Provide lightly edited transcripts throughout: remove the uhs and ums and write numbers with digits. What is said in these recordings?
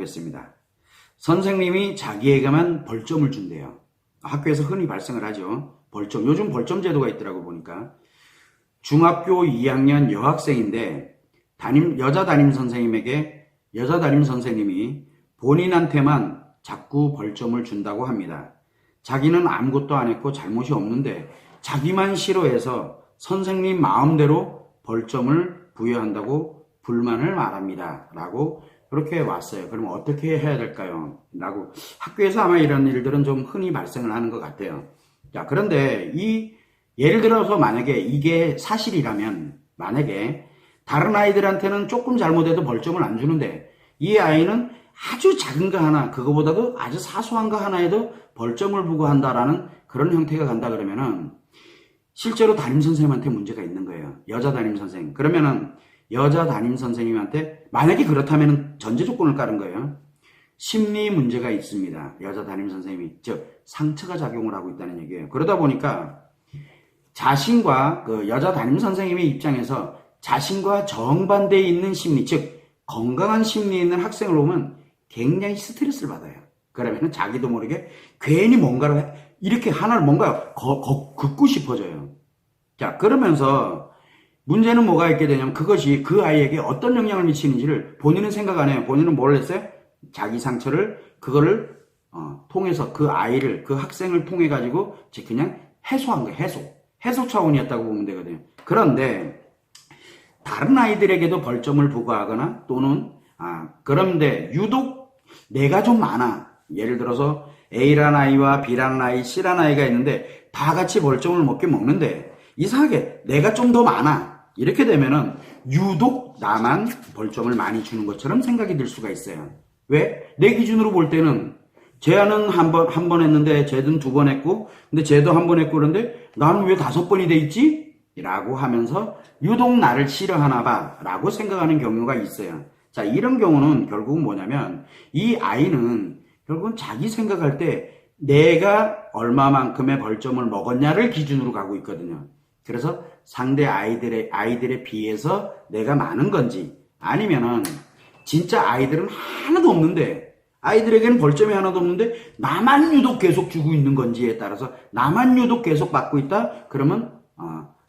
보겠습니다. 선생님이 자기에게만 벌점을 준대요. 학교에서 흔히 발생을 하죠. 벌점. 요즘 벌점 제도가 있더라고 보니까. 중학교 2학년 여학생인데 여자 담임 선생님이 본인한테만 자꾸 벌점을 준다고 합니다. 자기는 아무것도 안 했고 잘못이 없는데 자기만 싫어해서 선생님 마음대로 벌점을 부여한다고 불만을 말합니다. 라고 그렇게 왔어요. 그럼 어떻게 해야 될까요? 라고 학교에서 아마 이런 일들은 좀 흔히 발생을 하는 것 같아요. 자, 그런데 예를 들어서 만약에 이게 사실이라면 만약에 다른 아이들한테는 조금 잘못해도 벌점을 안 주는데 이 아이는 아주 작은 거 하나, 그거보다도 아주 사소한 거 하나에도 벌점을 부과한다라는 그런 형태가 간다 그러면은 실제로 담임선생님한테 문제가 있는 거예요. 여자 담임선생님. 그러면은 여자 담임선생님한테 만약에 그렇다면은 전제 조건을 깔은 거예요. 심리 문제가 있습니다. 여자 담임선생님이. 즉, 상처가 작용을 하고 있다는 얘기예요. 그러다 보니까 자신과 그 여자 담임선생님의 입장에서 자신과 정반대에 있는 심리, 즉, 건강한 심리에 있는 학생을 보면 굉장히 스트레스를 받아요. 그러면 자기도 모르게 괜히 뭔가를 이렇게 하나를 뭔가 긋고 싶어져요. 자, 그러면서 문제는 뭐가 있게 되냐면 그것이 그 아이에게 어떤 영향을 미치는지를 본인은 생각 안 해요. 본인은 뭘 했어요? 자기 상처를 그거를 통해서 그 아이를 그 학생을 통해 가지고 그냥 해소한 거예요. 해소 차원이었다고 보면 되거든요. 그런데 다른 아이들에게도 벌점을 부과하거나 또는 그런데 유독 내가 좀 많아. 예를 들어서 A라는 아이와 B라는 아이, C라는 아이가 있는데 다 같이 벌점을 먹는데 이상하게 내가 좀 더 많아. 이렇게 되면은 유독 나만 벌점을 많이 주는 것처럼 생각이 들 수가 있어요. 왜? 내 기준으로 볼 때는 쟤는 한 번 했는데 쟤는 2번 했고 근데 쟤도 1번 했고 그런데 나는 왜 5번이 돼 있지? 라고 하면서 유독 나를 싫어하나 봐 라고 생각하는 경우가 있어요. 자, 이런 경우는 결국은 뭐냐면 이 아이는 결국은 자기 생각할 때 내가 얼마만큼의 벌점을 먹었냐를 기준으로 가고 있거든요. 그래서 상대 아이들에 비해서 내가 많은 건지 아니면은 진짜 아이들은 하나도 없는데 아이들에게는 벌점이 하나도 없는데 나만 유독 계속 주고 있는 건지에 따라서 나만 유독 계속 받고 있다? 그러면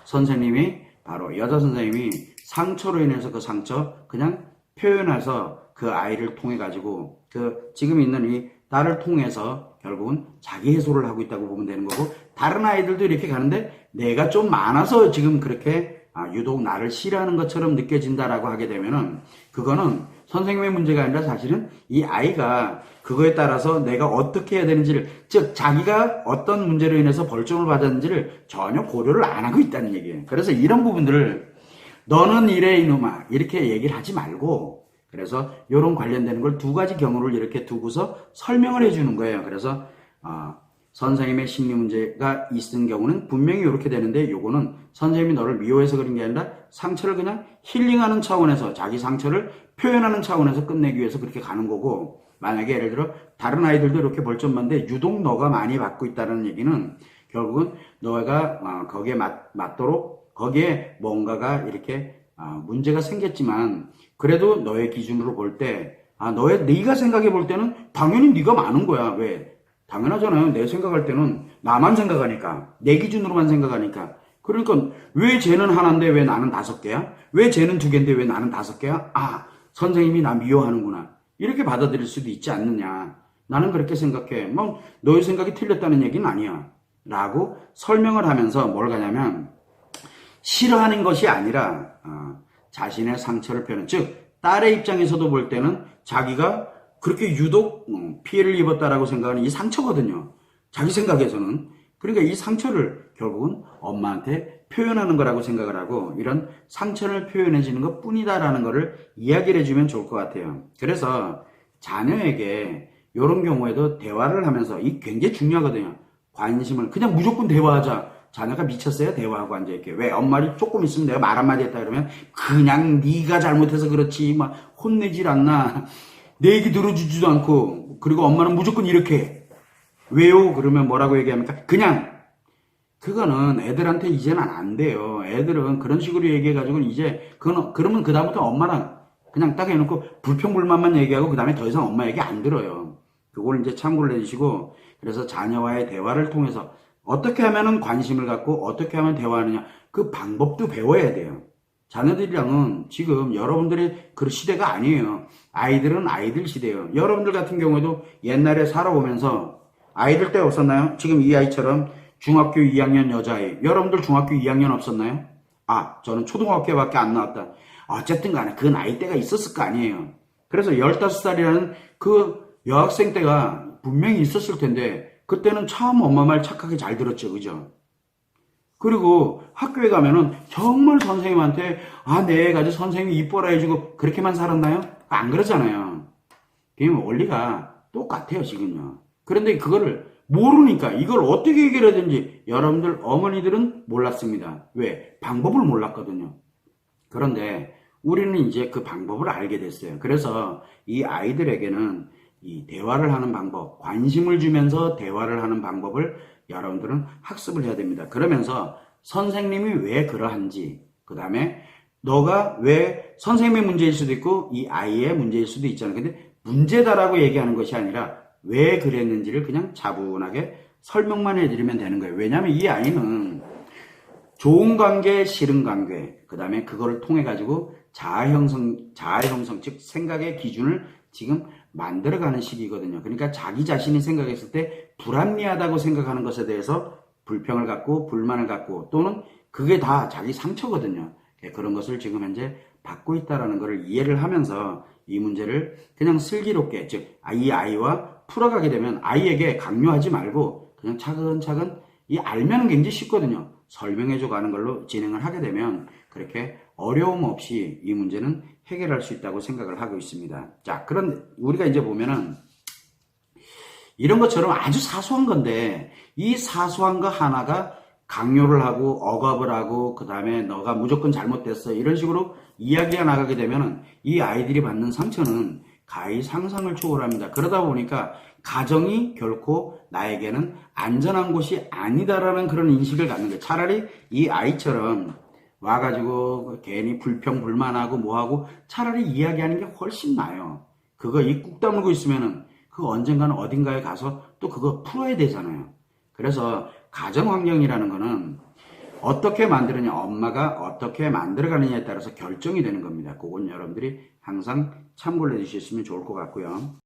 선생님이 바로 여자 선생님이 상처로 인해서 그 상처 그냥 표현해서 그 아이를 통해 가지고 지금 있는 이 딸을 통해서 결국은 자기 해소를 하고 있다고 보면 되는 거고 다른 아이들도 이렇게 가는데 내가 좀 많아서 지금 그렇게 유독 나를 싫어하는 것처럼 느껴진다라고 하게 되면은 그거는 선생님의 문제가 아니라 사실은 이 아이가 그거에 따라서 내가 어떻게 해야 되는지를 즉 자기가 어떤 문제로 인해서 벌점을 받았는지를 전혀 고려를 안 하고 있다는 얘기예요. 그래서 이런 부분들을 너는 이래 이놈아 이렇게 얘기를 하지 말고 그래서 이런 관련되는 걸 2가지 경우를 이렇게 두고서 설명을 해주는 거예요. 그래서 선생님의 심리 문제가 있는 경우는 분명히 이렇게 되는데 요거는 선생님이 너를 미워해서 그런 게 아니라 상처를 그냥 힐링하는 차원에서 자기 상처를 표현하는 차원에서 끝내기 위해서 그렇게 가는 거고 만약에 예를 들어 다른 아이들도 이렇게 벌점 받는데 유독 너가 많이 받고 있다는 얘기는 결국은 너가 거기에 맞도록 거기에 뭔가가 이렇게 문제가 생겼지만 그래도 너의 기준으로 볼 때 네가 생각해 볼 때는 당연히 네가 많은 거야. 왜? 당연하잖아요. 내 생각할 때는 나만 생각하니까 내 기준으로만 생각하니까 그러니까 왜 쟤는 하나인데 왜 나는 5개야? 왜 쟤는 2개인데 왜 나는 5개야? 선생님이 나 미워하는구나 이렇게 받아들일 수도 있지 않느냐. 나는 그렇게 생각해. 너의 생각이 틀렸다는 얘기는 아니야 라고 설명을 하면서 뭘 가냐면 싫어하는 것이 아니라 자신의 상처를 표현 즉 딸의 입장에서도 볼 때는 자기가 그렇게 유독 피해를 입었다라고 생각하는 이 상처거든요. 자기 생각에서는. 그러니까 이 상처를 결국은 엄마한테 표현하는 거라고 생각을 하고 이런 상처를 표현해주는 것 뿐이다라는 거를 이야기를 해주면 좋을 것 같아요. 그래서 자녀에게 이런 경우에도 대화를 하면서 이 굉장히 중요하거든요. 관심을 그냥 무조건 대화하자. 자녀가 미쳤어요? 대화하고 앉아있게. 왜? 엄마를 조금 있으면 내가 말 한마디 했다 그러면 그냥 네가 잘못해서 그렇지 막 혼내질 않나. 내 얘기 들어주지도 않고 그리고 엄마는 무조건 이렇게 해. 왜요? 그러면 뭐라고 얘기합니까? 그냥 그거는 애들한테 이제는 안 돼요. 애들은 그런 식으로 얘기해가지고 이제 그러면 그다음부터 엄마랑 그냥 딱 해놓고 불평불만만 얘기하고 그 다음에 더 이상 엄마 얘기 안 들어요. 그걸 이제 참고를 해주시고, 그래서 자녀와의 대화를 통해서 어떻게 하면은 관심을 갖고 어떻게 하면 대화하느냐, 그 방법도 배워야 돼요. 자녀들이랑은 지금 여러분들의 그 시대가 아니에요. 아이들은 아이들 시대예요. 여러분들 같은 경우에도 옛날에 살아오면서 아이들 때 없었나요? 지금 이 아이처럼 중학교 2학년 여자아이. 여러분들 중학교 2학년 없었나요? 아, 저는 초등학교밖에 안 나왔다. 어쨌든 간에 그 나이대가 있었을 거 아니에요. 그래서 15살이라는 그 여학생 때가 분명히 있었을 텐데 그때는 참 엄마 말 착하게 잘 들었죠. 그죠? 그리고 학교에 가면은 정말 선생님한테 내 애가 선생님이 이뻐라 해주고 그렇게만 살았나요? 안 그러잖아요. 그 원리가 똑같아요. 지금요. 그런데 그거를 모르니까 이걸 어떻게 해결해야 되는지 여러분들 어머니들은 몰랐습니다. 왜? 방법을 몰랐거든요. 그런데 우리는 이제 그 방법을 알게 됐어요. 그래서 이 아이들에게는 이 대화를 하는 방법, 관심을 주면서 대화를 하는 방법을 여러분들은 학습을 해야 됩니다. 그러면서 선생님이 왜 그러한지, 그 다음에 너가 왜 선생님의 문제일 수도 있고 이 아이의 문제일 수도 있잖아요. 근데 문제다라고 얘기하는 것이 아니라 왜 그랬는지를 그냥 차분하게 설명만 해드리면 되는 거예요. 왜냐하면 이 아이는 좋은 관계, 싫은 관계, 그 다음에 그거를 통해 가지고 자아 형성, 즉 생각의 기준을 지금 만들어가는 시기거든요. 그러니까 자기 자신이 생각했을 때 불합리하다고 생각하는 것에 대해서 불평을 갖고 불만을 갖고 또는 그게 다 자기 상처거든요. 그런 것을 지금 현재 받고 있다는 것을 이해를 하면서 이 문제를 그냥 슬기롭게, 즉 이 아이와 풀어가게 되면 아이에게 강요하지 말고 그냥 차근차근 이 알면 굉장히 쉽거든요. 설명해줘 가는 걸로 진행을 하게 되면 그렇게 어려움 없이 이 문제는 해결할 수 있다고 생각을 하고 있습니다. 자, 그런데 우리가 이제 보면은 이런 것처럼 아주 사소한 건데 이 사소한 거 하나가 강요를 하고 억압을 하고 그 다음에 너가 무조건 잘못됐어 이런 식으로 이야기가 나가게 되면은 이 아이들이 받는 상처는 가히 상상을 초월합니다. 그러다 보니까 가정이 결코 나에게는 안전한 곳이 아니다라는 그런 인식을 갖는 거예요. 차라리 이 아이처럼 와가지고 괜히 불평불만하고 뭐하고 차라리 이야기하는 게 훨씬 나아요. 그거 입 꾹 다물고 있으면은 그거 언젠가는 어딘가에 가서 또 그거 풀어야 되잖아요. 그래서 가정 환경이라는 거는 어떻게 만드느냐, 엄마가 어떻게 만들어가느냐에 따라서 결정이 되는 겁니다. 그건 여러분들이 항상 참고를 해주셨으면 좋을 것 같고요.